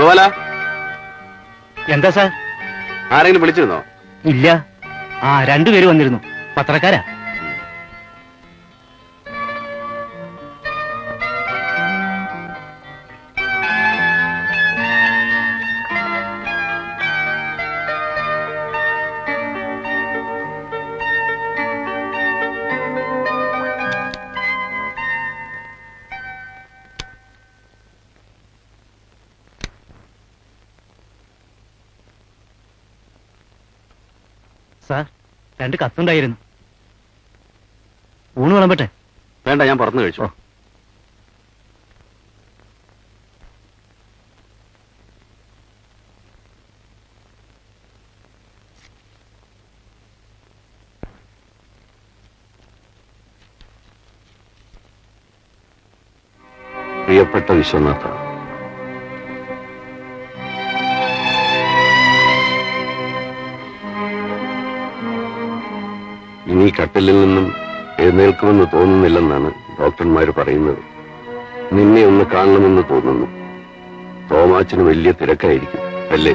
ഗോപാല, എന്താ സാർ? ആരെങ്കിലും വിളിച്ചിരുന്നോ? ഇല്ല. ആ, രണ്ടുപേര് വന്നിരുന്നു. പത്രക്കാരാ. സാർ, 2 കത്തുണ്ടായിരുന്നു. ഊണ് വിളമ്പട്ടെ? വേണ്ട, ഞാൻ പറഞ്ഞു കഴിച്ചു. പ്രിയപ്പെട്ട വിശ്വനാഥ, ഇനി കട്ടിലിൽ നിന്നും എഴുന്നേൽക്കുമെന്ന് തോന്നുന്നില്ലെന്നാണ് ഡോക്ടർമാർ പറയുന്നത്. നിന്നെ ഒന്ന് കാണണമെന്ന് തോന്നുന്നു. തോമാച്ചന് വലിയ തിരക്കായിരിക്കും അല്ലേ?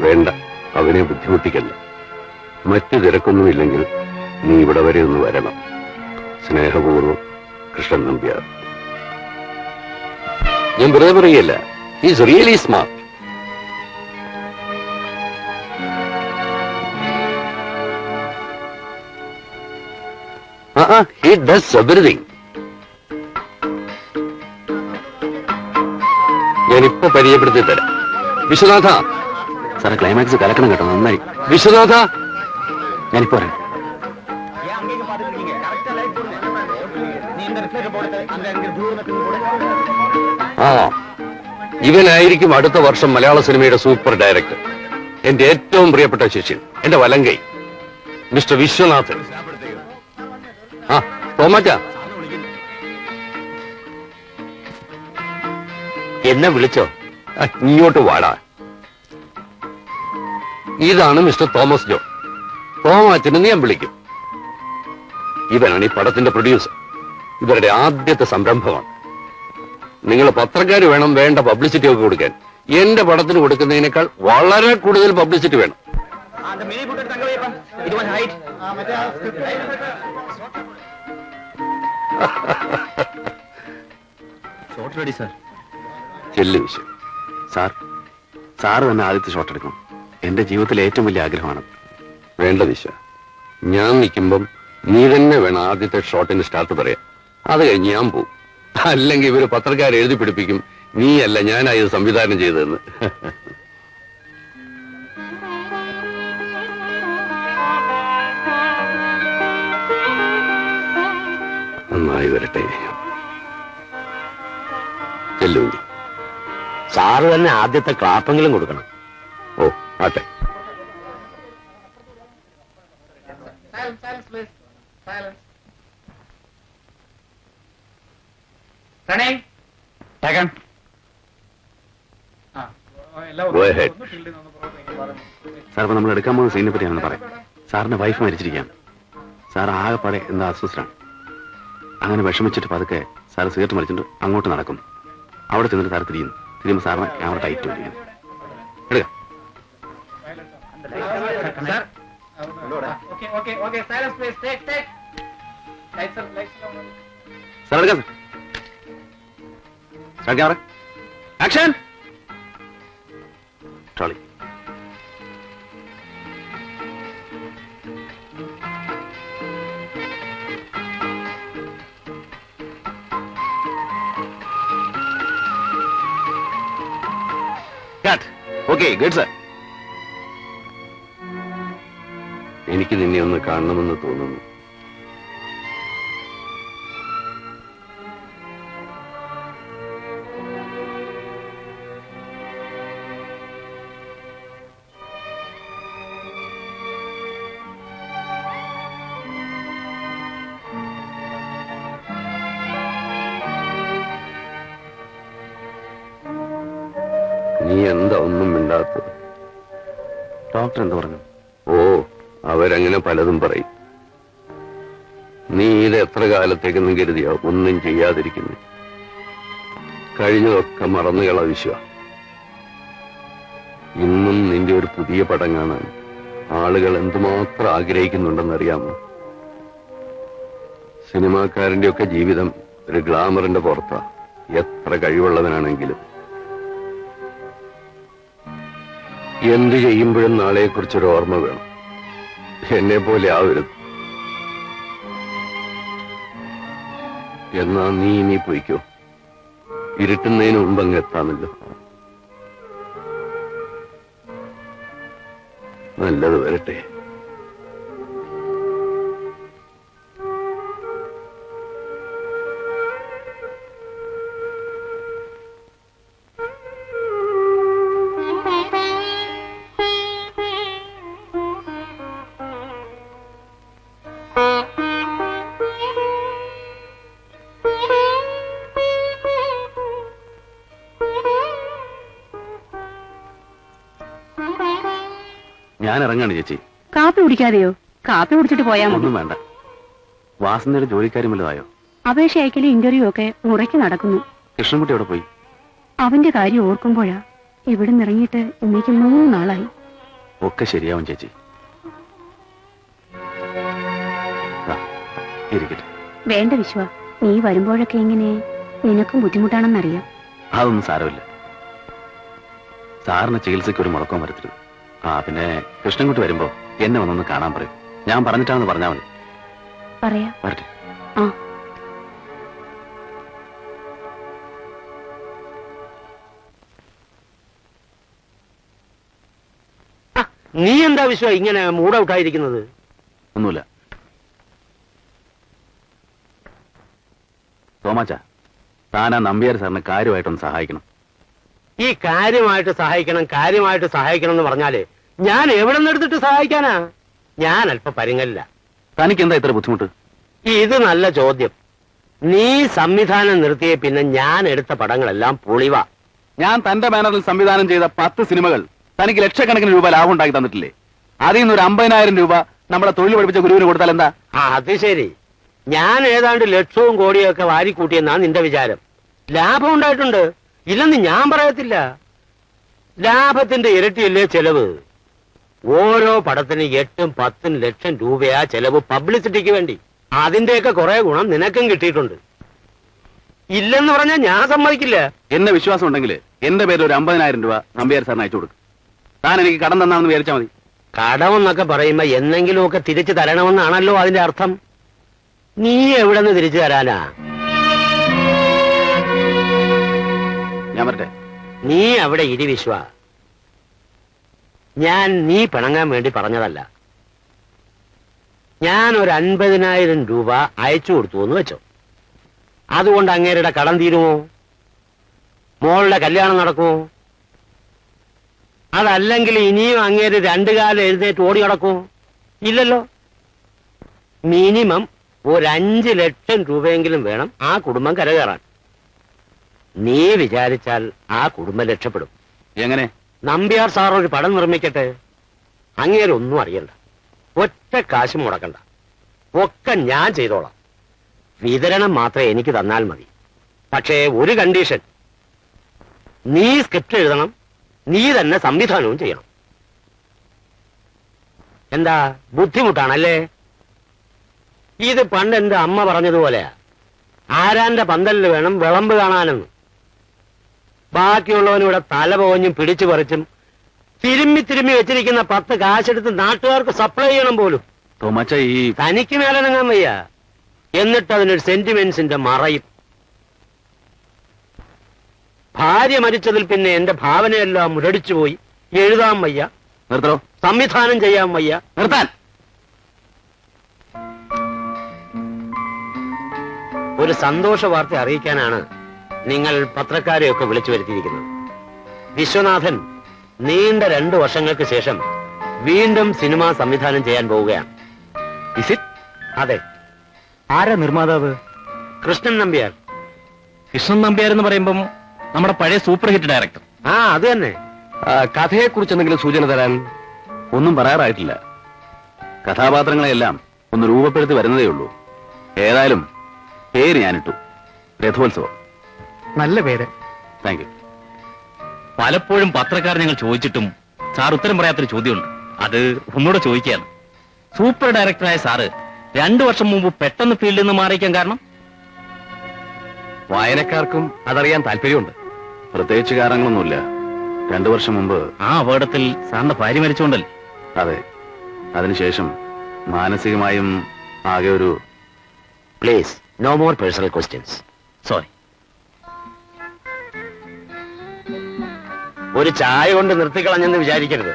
വേണ്ട, അവനെ ബുദ്ധിമുട്ടിക്കല്ല. മറ്റു തിരക്കൊന്നുമില്ലെങ്കിൽ നീ ഇവിടെ വരെ ഒന്ന് വരണം. സ്നേഹപൂർവ്വം, കൃഷ്ണൻ നമ്പ്യാർ. ഞാൻ വെറുതെ പറയല്ല, is really smart. He does everything. ഞാനിപ്പോ പരിചയപ്പെടുത്തി തരാം. വിശ്വനാഥ സാറെ, ക്ലൈമാക്സ് കലക്കണം കേട്ടോ, നന്നായി. വിശ്വനാഥ, ഞാനിപ്പോ പറയാം. ഇവനായിരിക്കും അടുത്ത വർഷം മലയാള സിനിമയുടെ സൂപ്പർ ഡയറക്ടർ. എന്റെ ഏറ്റവും പ്രിയപ്പെട്ട ശിഷ്യൻ, എന്റെ വലങ്കൈ, മിസ്റ്റർ വിശ്വനാഥൻ. തോമാച്ച, എന്നെ വിളിച്ചോ? ഇങ്ങോട്ട് വാടാ. ഇതാണ് മിസ്റ്റർ തോമസ് ജോ. തോമാച്ചന് ഞാൻ വിളിക്കും. ഇവനാണ് ഈ പടത്തിന്റെ പ്രൊഡ്യൂസർ. ഇവരുടെ ആദ്യത്തെ സംരംഭമാണ്. നിങ്ങൾ പത്രക്കാർ വേണം വേണ്ട പബ്ലിസിറ്റി ഒക്കെ കൊടുക്കാൻ. എന്റെ പടത്തിന് കൊടുക്കുന്നതിനേക്കാൾ വളരെ കൂടുതൽ പബ്ലിസിറ്റി വേണം. Shot ready sir. ചെല്ലു വിശ്വ. സാറ് തന്നെ ആദ്യത്തെ ഷോട്ട് എടുക്കണം. എന്റെ ജീവിതത്തിലെ ഏറ്റവും വലിയ ആഗ്രഹമാണ്. വേണ്ട വിശ്വ, ഞാൻ നിൽക്കുമ്പം നീ തന്നെ വേണം ആദ്യത്തെ ഷോട്ടിന് സ്റ്റാർട്ട് പറയാം. അത് കഴിഞ്ഞ് ഞാൻ പോവും. അല്ലെങ്കിൽ ഇവര് പത്രക്കാരെ എഴുതി പിടിപ്പിക്കും നീയല്ല ഞാനായി ഇത് സംവിധാനം ചെയ്തതെന്ന്. നന്നായി വരട്ടെ. ചെല്ലു. സാറ് തന്നെ ആദ്യത്തെ ക്ലാപ്പെങ്കിലും കൊടുക്കണം. ഓ, ആട്ടെ. സാർ, ഇപ്പൊ നമ്മൾ എടുക്കാൻ പോകുന്ന സീനിനെ പറ്റിയാണെന്ന് പറയാം. സാറിന്റെ വൈഫ് മരിച്ചിരിക്കാം. സാർ ആകെപ്പാടെ എന്താ അസ്വസ്ഥനാണ്. അങ്ങനെ വിഷമിച്ചിട്ട് പതുക്കെ സാർ സിഗരറ്റ് മരിച്ചിട്ട് അങ്ങോട്ട് നടക്കും. അവിടെ ചെന്നിട്ട് സാർ തിരിയുമ്പോൾ സാറിന് ക്യാമറ ടൈറ്റ് പിടിക്കുന്നു. എടുക്കാം. സാർ എടുക്കാം. Sir camera action. Trolley. Okay, good sir. എനിക്ക് നിന്നെ ഒന്ന് കാണണമെന്ന് തോന്നുന്നു. നീ എന്താ ഒന്നും മിണ്ടാത്തത്? ഡോക്ടർ എന്ത് പറഞ്ഞു? ഓ, അവരങ്ങനെ പലതും പറയും. നീ ഇത് എത്ര കാലത്തേക്കെന്നും കരുതിയോ ഒന്നും ചെയ്യാതിരിക്കുന്നു? കഴിഞ്ഞതൊക്കെ മറന്നുകള വിശ്വ. ഇന്നും നിന്റെ ഒരു പുതിയ പടം കാണാൻ ആളുകൾ എന്തുമാത്രം ആഗ്രഹിക്കുന്നുണ്ടെന്നറിയാമോ? സിനിമാക്കാരന്റെ ഒക്കെ ജീവിതം ഒരു ഗ്ലാമറിന്റെ പുറത്താ, എത്ര കഴിവുള്ളവനാണെങ്കിലും. എന്ത് ചെയ്യുമ്പോഴും നാളെക്കുറിച്ചൊരു ഓർമ്മ വേണം. എന്നെ പോലെ ആവരുത്. എന്നാ നീ ഇനി പോയിക്കോ, ഇരുട്ടുന്നതിന് മുമ്പ് അങ്ങ് എത്താമല്ലോ. നല്ലത് വരട്ടെ. ഞാൻ ഇറങ്ങാണ് ചേച്ചി. കാപ്പി കുടിക്കാതെയോ? കാപ്പി കുടിച്ചിട്ട് പോയാ മതി. ഒന്നും വേണ്ട. വാസനയുടെ ജോലിക്കാരും വല്ലതായോ? അപേക്ഷ അയക്കലും ഇന്റർവ്യൂ ഒക്കെ മുറയ്ക്ക് നടക്കുന്നു. കൃഷ്ണൻകുട്ടി അവിടെ പോയി? അവന്റെ കാര്യം ഓർക്കുമ്പോഴാ ഇവിടുന്ന് ഇറങ്ങിയിട്ട് ഇന്നേക്ക് 3 നാളായി. ഒക്കെ ശരിയാവും ചേച്ചി. ഇരിക്കട്ടെ. വേണ്ട വിശ്വ, നീ വരുമ്പോഴൊക്കെ ഇങ്ങനെ നിനക്കും ബുദ്ധിമുട്ടാണെന്നറിയാം. അതൊന്നും സാരമില്ല. സാറിന് ചികിത്സയ്ക്ക് ഒരു മുടക്കം വരത്തരുത്. പിന്നെ കൃഷ്ണൻകുട്ടി വരുമ്പോ എന്നെ വന്നൊന്ന് കാണാൻ പറയും. ഞാൻ പറഞ്ഞിട്ടാണെന്ന് പറഞ്ഞാൽ മതി. പറയാ. വരട്ടെ. ആ. നീ എന്താ വിശ്വ ഇങ്ങനെ മൂഡ് ഔട്ടായിരിക്കുന്നത്? ഒന്നുമില്ല. തോമാച്ച, താനാ നമ്പ്യാർ സാറിന് കാര്യമായിട്ടൊന്ന് സഹായിക്കണം. ഈ കാര്യമായിട്ട് സഹായിക്കണം എന്ന് പറഞ്ഞാല് ഞാൻ എവിടെ നിന്ന് എടുത്തിട്ട് സഹായിക്കാനാ? ഞാൻ അല്പ പരിങ്ങല്ല. തനിക്ക് എന്താ ഇത്ര ബുദ്ധിമുട്ട്? ഇത് നല്ല ചോദ്യം. നീ സംവിധാനം നിർത്തിയ പിന്നെ ഞാൻ എടുത്ത പടങ്ങളെല്ലാം പൊളിവ. ഞാൻ തന്റെ ബാനറിൽ സംവിധാനം ചെയ്ത 10 സിനിമകൾ തനിക്ക് ലക്ഷക്കണക്കിന് രൂപ ലാഭം ഉണ്ടാക്കി തന്നിട്ടില്ലേ? അതിൽ നിന്ന് ഒരു 50,000 രൂപ നമ്മളെ തൊഴിൽ പഠിപ്പിച്ച ഗുരുവിന് കൊടുത്താൽ എന്താ? അത് ശരി. ഞാൻ ഏതാണ്ട് ലക്ഷവും കോടിയും ഒക്കെ വാരിക്കൂട്ടിയെന്നാ നിന്റെ വിചാരം. ലാഭം ഉണ്ടായിട്ടുണ്ട്, ഇല്ലെന്ന് ഞാൻ പറയത്തില്ല. ലാഭത്തിന്റെ ഇരട്ടിയല്ലേ ചെലവ്. ഓരോ പടത്തിന് 8ഉം 10ഉം ലക്ഷം രൂപയാ ചെലവ് പബ്ലിസിറ്റിക്ക് വേണ്ടി. അതിന്റെയൊക്കെ കുറെ ഗുണം നിനക്കും കിട്ടിയിട്ടുണ്ട്. ഇല്ലെന്ന് പറഞ്ഞാൽ ഞാൻ സമ്മതിക്കില്ല. എന്നെ വിശ്വാസം ഉണ്ടെങ്കിൽ എന്റെ പേരിൽ ഒരു 50,000 രൂപ നമ്പ്യാർ സാറിന് അയച്ചു കൊടുക്കും. താൻ എനിക്ക് കടം തന്നാണെന്ന് വിചാരിച്ചാൽ മതി. കടമെന്നൊക്കെ പറയുമ്പോ എന്തെങ്കിലുമൊക്കെ തിരിച്ചു തരണമെന്നാണല്ലോ അതിന്റെ അർത്ഥം. നീ എവിടെ നിന്ന് തിരിച്ചു തരാനാ? ഞാൻ വരട്ടെ. നീ അവിടെ ഇരി വിശ്വ. ഞാൻ നീ പിണങ്ങാൻ വേണ്ടി പറഞ്ഞതല്ല. ഞാൻ ഒരു 50,000 രൂപ അയച്ചു കൊടുത്തു എന്ന് വെച്ചോ. അതുകൊണ്ട് അങ്ങേരുടെ കടം തീരുമോ? മോളുടെ കല്യാണം നടക്കുമോ? അതല്ലെങ്കിൽ ഇനിയും അങ്ങേര് 2 കാലം എഴുന്നേറ്റ് ഓടി നടക്കുമോ? ഇല്ലല്ലോ. മിനിമം ഒരു 5 ലക്ഷം രൂപയെങ്കിലും വേണം ആ കുടുംബം കരകയറാൻ. നീ വിചാരിച്ചാൽ ആ കുടുംബം രക്ഷപ്പെടും. എങ്ങനെ? നമ്പ്യാർ സാർ ഒരു പടം നിർമ്മിക്കട്ടെ. അങ്ങേരൊന്നും അറിയണ്ട, ഒറ്റ കാശും മുടക്കണ്ട, ഒക്കെ ഞാൻ ചെയ്തോളാം. വിതരണം മാത്രം എനിക്ക് തന്നാൽ മതി. പക്ഷേ ഒരു കണ്ടീഷൻ, നീ സ്ക്രിപ്റ്റ് എഴുതണം, നീ തന്നെ സംവിധാനവും ചെയ്യണം. എന്താ ബുദ്ധിമുട്ടാണല്ലേ? ഇത് പണ്ട് എന്റെ അമ്മ പറഞ്ഞതുപോലെയാ, ആരാന്റെ പന്തലിൽ വേണം വിളമ്പ് കാണാനെന്ന്. ബാക്കിയുള്ളവനിവിടെ തല പോഞ്ഞും പിടിച്ചു പറിച്ചും തിരുമ്മി വെച്ചിരിക്കുന്ന 10 കാശെടുത്ത് നാട്ടുകാർക്ക് സപ്ലൈ ചെയ്യണം പോലും. തോമാച്ച, ഈ തനിക്ക് മേലനങ്ങാൻ വയ്യ. എന്നിട്ട് അതിനൊരു സെന്റിമെന്റ്സിന്റെ മറയും. ഭാര്യ മരിച്ചതിൽ പിന്നെ എന്റെ ഭാവനയെല്ലാം മുരടിച്ചു പോയി. എഴുതാൻ വയ്യ, നിർത്തോ, സംവിധാനം ചെയ്യാൻ വയ്യ. നിർത്താൻ. ഒരു സന്തോഷ വാർത്ത അറിയിക്കാനാണ് നിങ്ങൾ പത്രക്കാരെയൊക്കെ വിളിച്ചു വരുത്തിയിരിക്കുന്നത്. വിശ്വനാഥൻ നീണ്ട 2 വർഷങ്ങൾക്ക് ശേഷം വീണ്ടും സിനിമ സംവിധാനം ചെയ്യാൻ പോവുകയാണ്. അതെ. ആരാ നിർമ്മാതാവ്? കൃഷ്ണൻ നമ്പ്യാർ. കൃഷ്ണൻ നമ്പ്യാർ എന്ന് പറയുമ്പം നമ്മുടെ പഴയ സൂപ്പർ ഹിറ്റ് ഡയറക്ടർ. അത് തന്നെ. കഥയെക്കുറിച്ച് എന്തെങ്കിലും സൂചന തരാൻ? ഒന്നും പറയാറായിട്ടില്ല. കഥാപാത്രങ്ങളെയെല്ലാം ഒന്ന് രൂപപ്പെടുത്തി വരുന്നതേ ഉള്ളൂ. ഏതായാലും പേര് ഞാനിട്ടു, രഥോത്സവം. നല്ല പേര്. Thank you. പലപ്പോഴും പത്രക്കാർ ഞങ്ങൾ ചോദിച്ചിട്ടും സാർ ഉത്തരം പറയാത്തൊരു ചോദ്യമുണ്ട്. അത് ഒന്നുകൂടെ ചോദിക്കുകയാണ്. സൂപ്പർ ഡയറക്ടറായ സാറ് 2 വർഷം മുമ്പ് പെട്ടെന്ന് ഫീൽഡിൽ നിന്ന് മാറിയിക്കാൻ കാരണം? വായനക്കാർക്കും അതറിയാൻ താല്പര്യമുണ്ട്. പ്രത്യേകിച്ച് കാരണങ്ങളൊന്നുമില്ല. 2 വർഷം മുമ്പ് ആ അപകടത്തിൽ സാറിന്റെ ഭാര്യ മരിച്ചുകൊണ്ടല്ലേ? അതെ, അതിനുശേഷം മാനസികമായും ആകെ ഒരു please, no more personal questions. Sorry. ഒരു ചായ കൊണ്ട് നിർത്തിക്കളഞ്ഞെന്ന് വിചാരിക്കരുത്.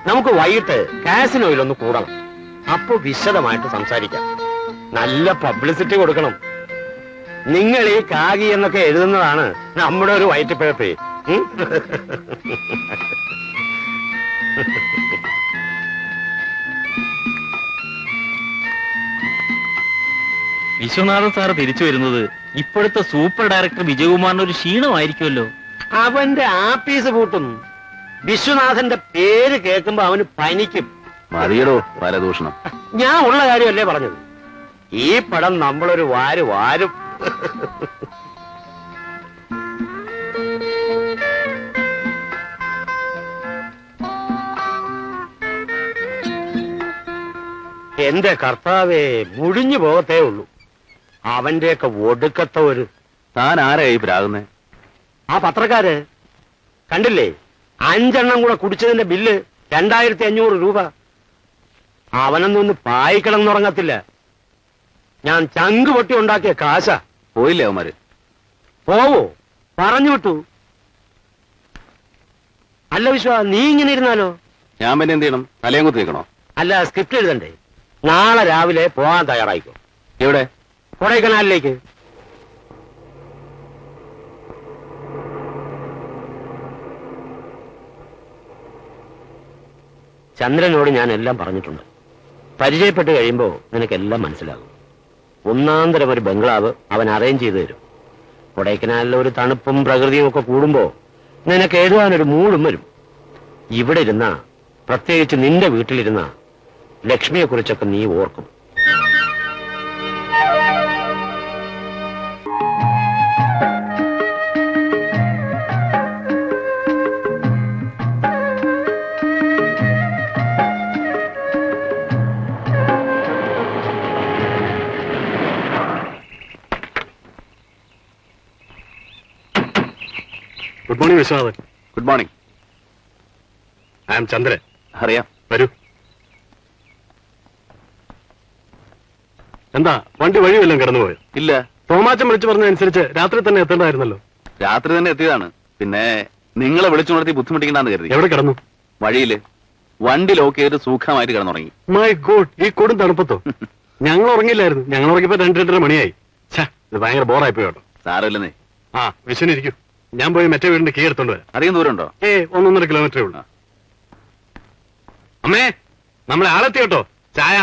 നമുക്ക് വൈകിട്ട് കാസിനോയിൽ ഒന്ന് കൂടണം. അപ്പൊ വിശദമായിട്ട് സംസാരിക്കാം. നല്ല പബ്ലിസിറ്റി കൊടുക്കണം. നിങ്ങൾ ഈ കാഗി എന്നൊക്കെ എഴുതുന്നതാണ് നമ്മുടെ ഒരു വയറ്റിപ്പിഴപ്പ്. വിശ്വനാഥൻ സാറ് തിരിച്ചു വരുന്നത് ഇപ്പോഴത്തെ സൂപ്പർ ഡയറക്ടർ വിജയകുമാറിന് ഒരു ക്ഷീണമായിരിക്കുമല്ലോ. അവന്റെ ആപ്പീസ് പൂട്ടും. വിശ്വനാഥന്റെ പേര് കേൾക്കുമ്പോ അവന് പനിക്കും. മതിയടോ പരദൂഷണം. ഞാൻ ഉള്ള കാര്യമല്ലേ പറഞ്ഞത്. ഈ പടം നമ്മളൊരു വാരും. എന്റെ കർത്താവേ, മുഴിഞ്ഞു പോകത്തേ ഉള്ളൂ. അവന്റെയൊക്കെ ഒടുക്കത്തെ ഒരു... താൻ ആരായി പ്രാകുന്നേ? ആ പത്രക്കാര് കണ്ടില്ലേ, 5 എണ്ണം കൂടെ കുടിച്ചതിന്റെ ബില്ല് 2500 രൂപ. അവനൊന്നും പായിക്കണം എന്നുറങ്ങത്തില്ല. ഞാൻ ചങ്ക് പൊട്ടി ഉണ്ടാക്കിയ കാശ. പോയില്ലേ അവന്മാര്? പോവോ? പറഞ്ഞു വിട്ടു. അല്ല വിശ്വ, നീ ഇങ്ങനെ ഇരുന്നാലോ? ഞാൻ പിന്നെ എന്ത് ചെയ്യണം? തലയും കുത്തി വെക്കണോ? അല്ല, സ്ക്രിപ്റ്റ് എഴുതണ്ടേ? നാളെ രാവിലെ പോകാൻ തയ്യാറായിക്കോ. എവിടെ? കൊടൈക്കനാലിലേക്ക്. ചന്ദ്രനോട് ഞാൻ എല്ലാം പറഞ്ഞിട്ടുണ്ട്. പരിചയപ്പെട്ട് കഴിയുമ്പോ നിനക്കെല്ലാം മനസ്സിലാകും. ഒന്നാന്തരം ഒരു ബംഗ്ലാവ് അവൻ അറേഞ്ച് ചെയ്തു തരും. കൊടൈക്കനാലിലെ ഒരു തണുപ്പും പ്രകൃതിയും ഒക്കെ കൂടുമ്പോ നിനക്ക് എഴുതാനൊരു മൂടും വരും. ഇവിടെ ഇരുന്ന, പ്രത്യേകിച്ച് നിന്റെ വീട്ടിലിരുന്ന ലക്ഷ്മിയെ കുറിച്ചൊക്കെ നീ ഓർക്കും. Good morning Viswanathan. Good morning. I am Chandran. അറിയാം. വരൂ. എന്താ, വണ്ടി വഴി വല്ലതും കിടന്നുപോയോ? ഇല്ല. തോമാച്ചൻ വിളിച്ചു പറഞ്ഞതനുസരിച്ച് രാത്രി തന്നെ എത്തേണ്ടതായിരുന്നല്ലോ. രാത്രി തന്നെ എത്തിയതാണ്. പിന്നെ നിങ്ങളെ വിളിച്ചുണർത്തി ബുദ്ധിമുട്ടിക്കണ്ടെന്ന് കരുതി. എവിടെ കിടന്നു? വഴിയില് വണ്ടി ലോക്ക് ചെയ്ത് സുഖമായിട്ട് കിടന്നുറങ്ങി. മൈ ഗോഡ്, ഈ കൊടും തണുപ്പത്തോ? ഞങ്ങൾ ഉറങ്ങില്ലായിരുന്നു. ഞങ്ങൾ ഉറങ്ങിയപ്പോ 2-2:30 മണിയായി. ഇത് ഭയങ്കര ബോറായി പോയി കേട്ടോ. സാരമില്ലെന്നേ. ആ, വിശ്വനിരിക്കൂ. ഞാൻ പോയി മറ്റേ വീടിന്റെ കീ എടുത്തോണ്ട് വരാം. അധികം ദൂരം ഉണ്ടോ? 1-1.5 കിലോമീറ്ററേ ഉള്ളൂ. അമ്മേ, നമ്മളെ ആളെത്തി കേട്ടോ. ചായ.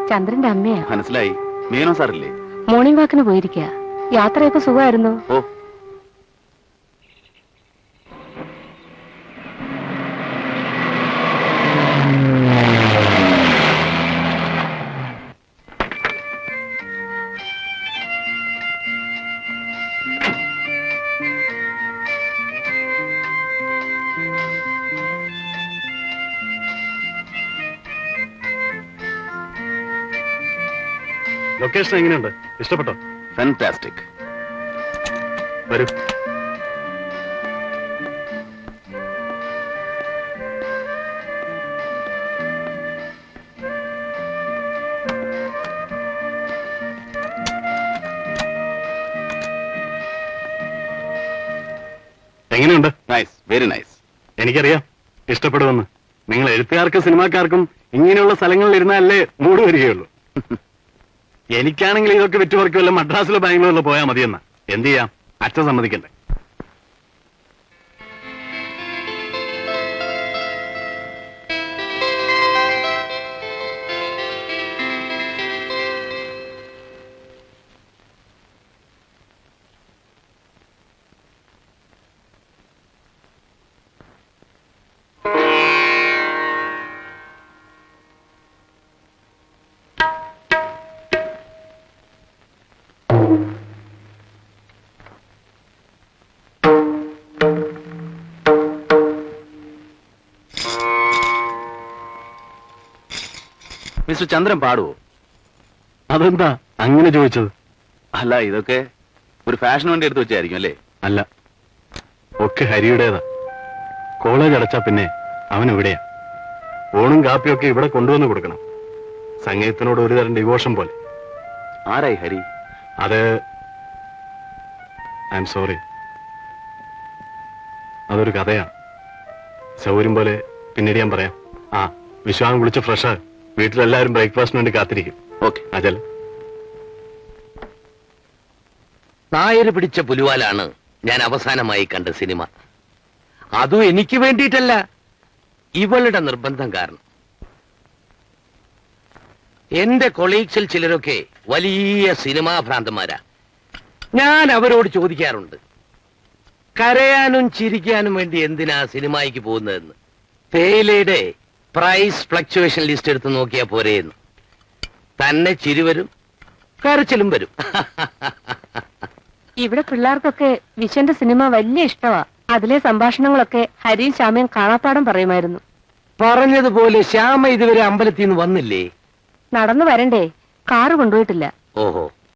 ചന്ദ്രന്റെ അമ്മയാ. മനസ്സിലായി. മേനോ സാറില്ലേ? മോർണിംഗ് വാക്കിന് പോയിരിക്കുക. യാത്രയൊക്കെ സുഖമായിരുന്നോ? ഓ, ലൊക്കേഷൻ എങ്ങനെയുണ്ട്? ഇഷ്ടപ്പെട്ടോ? ഫാന്റാസ്റ്റിക്. വരൂ. Very nice. എനിക്കറിയാം ഇഷ്ടപ്പെടുമെന്ന്. നിങ്ങൾ എഴുത്തുകാർക്കും സിനിമാക്കാർക്കും ഇങ്ങനെയുള്ള സ്ഥലങ്ങളിൽ ഇരുന്നാലേ മൂട് വരികയുള്ളൂ. എനിക്കാണെങ്കിൽ ഇതൊക്കെ വിറ്റുപറിക്ക് വല്ല മദ്രാസിലോ ബാംഗ്ലൂരിലോ പോയാൽ മതിയെന്ന. എന്ത് ചെയ്യാം, അച്ഛൻ സമ്മതിക്കണ്ടേ. മിസ്റ്റർ ചന്ദ്രൻ പാടുവോ? അതെന്താ അങ്ങനെ ചോദിച്ചത്? അല്ല, ഇതൊക്കെ ഒരു ഫാഷൻ വേണ്ടി എടുത്ത് വെച്ചായിരിക്കും അല്ലേ? അല്ല, ഒക്കെ ഹരിയുടേതാ. കോളേജ് അടച്ചാ പിന്നെ അവൻ ഇവിടെയാ. ഊണും കാപ്പിയൊക്കെ ഇവിടെ കൊണ്ടുവന്ന് കൊടുക്കണം. സംഗീതത്തിനോട് ഒരു തരം ഡിവോഷൻ പോലെ. ആരായി ഹരി? അത് ഐ എം സോറി, അതൊരു കഥയാണ്. സൗകര്യം പോലെ പിന്നീട് ഞാൻ പറയാം. ആ, വിശ്വാസം വിളിച്ച ഫ്രഷാ. വീട്ടിലെല്ലാവരും ബ്രേക്ക്ഫാസ്റ്റിന് വേണ്ടി കാത്തിരിക്കും. ഓക്കെ. അജൽ, നായര് പിടിച്ച പുലിവാലാണ് ഞാൻ അവസാനമായി കണ്ട സിനിമ. അതും എനിക്ക് വേണ്ടിയിട്ടല്ല, ഇവളുടെ നിർബന്ധം കാരണം. എന്റെ കൊളീഗ്സിൽ ചിലരൊക്കെ വലിയ സിനിമാ ഭ്രാന്തന്മാരാ. ഞാൻ അവരോട് ചോദിക്കാറുണ്ട്, കരയാനും ചിരിക്കാനും വേണ്ടി എന്തിനാ സിനിമയ്ക്ക് പോകുന്നതെന്ന്. തേയിലയുടെ പ്രൈസ് ഫ്ലക്ച്വേഷൻ ലിസ്റ്റ് എടുത്ത് നോക്കിയാ പോരെയെന്ന്. തന്നെ ചിരി വരും, കരച്ചിലും വരും. ഇവിടെ പിള്ളേർക്കൊക്കെ വിശ്വന്റെ സിനിമ വലിയ ഇഷ്ടമാ. അതിലെ സംഭാഷണങ്ങളൊക്കെ ഹരിയും ശ്യാമയും കാണാപ്പാടം പറയുമായിരുന്നു. പറഞ്ഞതുപോലെ ശ്യാമ ഇതുവരെ അമ്പലത്തിൽ നിന്ന് വന്നില്ലേ? നടന്നു വരണ്ടേ, കാറ് കൊണ്ടുപോയിട്ടില്ല. ഓഹോ,